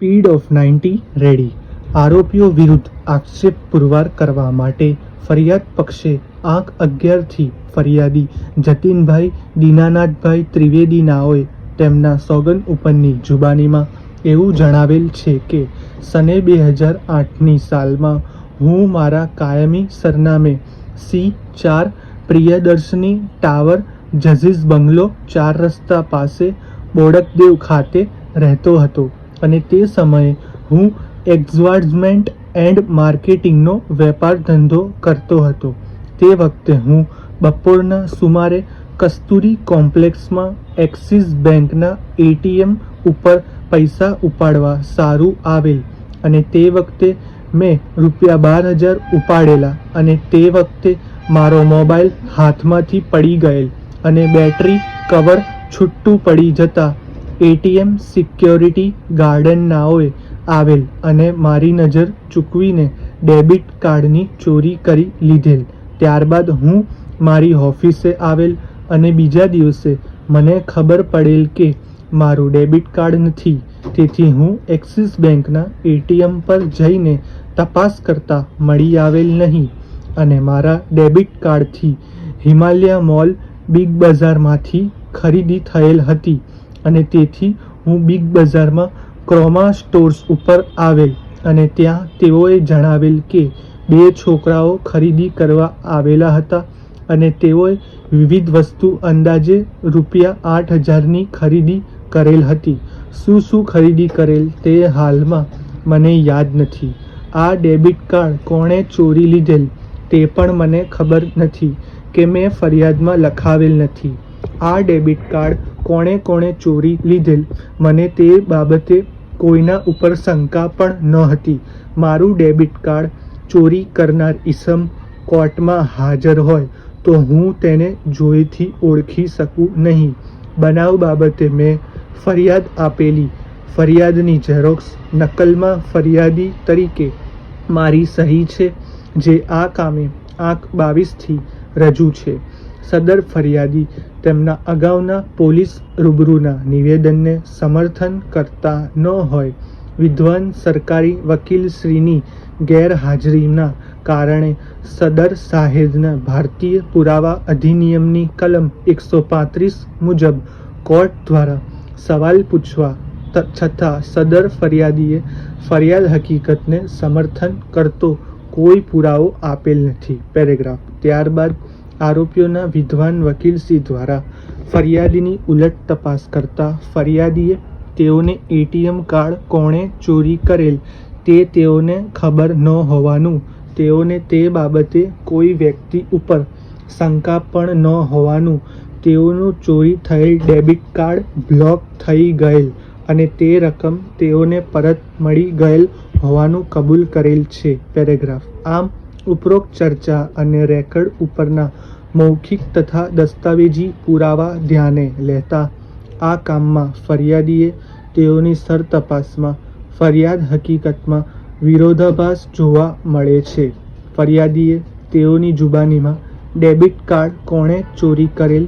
Speed of 90 ready. આરોપીઓ વિરુદ્ધ આક્ષેપ પુરવાર કરવા માટે ફરિયાદ પક્ષે આંક 11થી ફરિયાદી જતીનભાઈ દીનાનાથભાઈ ત્રિવેદી નાઓએ તેમના સોગંદ ઉપરની જુબાનીમાં એવું જણાવેલ છે કે સને 2008ની સાલમાં હું મારા કાયમી સરનામે C4 પ્રિયદર્શની ટાવર જઝીઝ બંગલો 4 રસ્તા પાસે બોડકદેવ ખાતે રહેતો હતો અને તે સમયે હું એડવર્ટાઇઝમેન્ટ એન્ડ માર્કેટિંગનો વેપાર ધંધો કરતો હતો. તે વખતે હું બપોરના સુમારે કસ્તુરી કોમ્પ્લેક્સમાં એક્સિસ બેંકના ATM ઉપર પૈસા ઉપાડવા સારું આવેલ અને તે વખતે મેં ₹12,000 ઉપાડેલા અને તે વખતે મારો મોબાઈલ હાથમાંથી પડી ગયેલ અને બેટરી કવર છૂટું પડી જતાં ATM સિક્યોરિટી ગાર્ડ નાઓએ આવેલ અને મારી નજર ચૂકવીને ડેબિટ કાર્ડની ચોરી કરી લીધેલ. ત્યારબાદ હું મારી ઓફિસે આવેલ અને બીજા દિવસે મને ખબર પડેલ કે મારું ડેબિટ કાર્ડ નથી. તેથી હું એક્સિસ બેંકના ATM પર જઈને તપાસ કરતાં મળી આવેલ નહીં અને મારા ડેબિટ કાર્ડથી હિમાલયા મોલ બિગ બજારમાંથી ખરીદી થયેલ હતી અને તેથી હું બિગ બજારમાં ક્રોમા સ્ટોર્સ ઉપર આવેલ અને ત્યાં તેઓએ જણાવેલ કે 2 છોકરાઓ ખરીદી કરવા આવેલા હતા અને તેઓએ વિવિધ વસ્તુ અંદાજે ₹8,000ની ખરીદી કરેલ હતી. શું ખરીદી કરેલ તે હાલમાં મને યાદ નથી. આ ડેબિટ કાર્ડ કોણે ચોરી લીધેલ તે પણ મને ખબર નથી કે મેં ફરિયાદમાં લખાવેલ નથી. આ ડેબિટ કાર્ડ કોણે ચોરી લીધેલ મને તે બાબતે કોઈના ઉપર શંકા પણ ન હતી. મારું ડેબિટ કાર્ડ ચોરી કરનાર ઈસમ કોર્ટમાં હાજર હોય તો હું તેને જોઈથી ઓળખી શકું નહીં. બનાવ બાબતે મેં ફરિયાદ આપેલી ફરિયાદની ઝેરોક્ષ નકલમાં ફરિયાદી તરીકે મારી સહી છે જે આ કામે આંક 22થી રજૂ છે. સદર ફરિયાદી તેમના અગાઉના પોલીસ રૂબરૂના નિવેદનને સમર્થન કરતા ન હોય વિદ્વાન સરકારી વકીલશ્રીની ગેરહાજરીના કારણે સદર સાહેબના ભારતીય પુરાવા અધિનિયમની કલમ 135 મુજબ કોર્ટ દ્વારા સવાલ પૂછવા છતાં સદર ફરિયાદીએ ફરિયાદ હકીકતને સમર્થન કરતો કોઈ પુરાવો આપેલ નથી. પેરેગ્રાફ. ત્યારબાદ આરોપીઓના વિદ્વાન વકીલશ્રી દ્વારા ફરિયાદીની ઉલટ તપાસ કરતા ફરિયાદીએ તેઓને ATM કાર્ડ કોણે ચોરી કરેલ તે તેઓને ખબર ન હોવાનું, તેઓને તે બાબતે કોઈ વ્યક્તિ ઉપર શંકા પણ ન હોવાનું, તેઓનું ચોરી થયેલ ડેબિટ કાર્ડ બ્લોક થઈ ગયેલ અને તે રકમ તેઓને પરત મળી ગયેલ હોવાનું કબૂલ કરેલ છે. પેરેગ્રાફ. આમ ઉપરોક્ત ચર્ચા અને રેકર્ડ ઉપરના મૌખિક તથા દસ્તાવેજી પુરાવા ધ્યાને લેતા આ કામમાં ફરિયાદીએ તેઓની સરતપાસમાં ફરિયાદ હકીકતમાં વિરોધાભાસ જોવા મળે છે. ફરિયાદીએ તેઓની જુબાનીમાં ડેબિટ કાર્ડ કોણે ચોરી કરેલ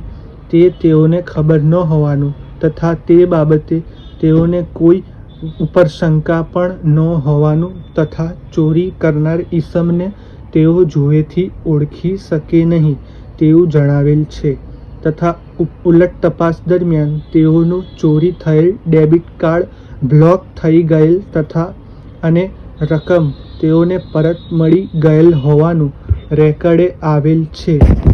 તે તેઓને ખબર ન હોવાનું તથા તે બાબતે તેઓને કોઈ ઉપર શંકા પણ ન હોવાનું તથા ચોરી કરનાર ઈસમને તેઓ જોયેથી ઓળખી શકે નહીં તેવું જણાવેલ છે તથા ઉલટ તપાસ દરમિયાન તેઓનું ચોરી થયેલ ડેબિટ કાર્ડ બ્લોક થઈ ગયેલ તથા અને રકમ તેઓને પરત મળી ગયેલ હોવાનું રેકર્ડે આવેલ છે.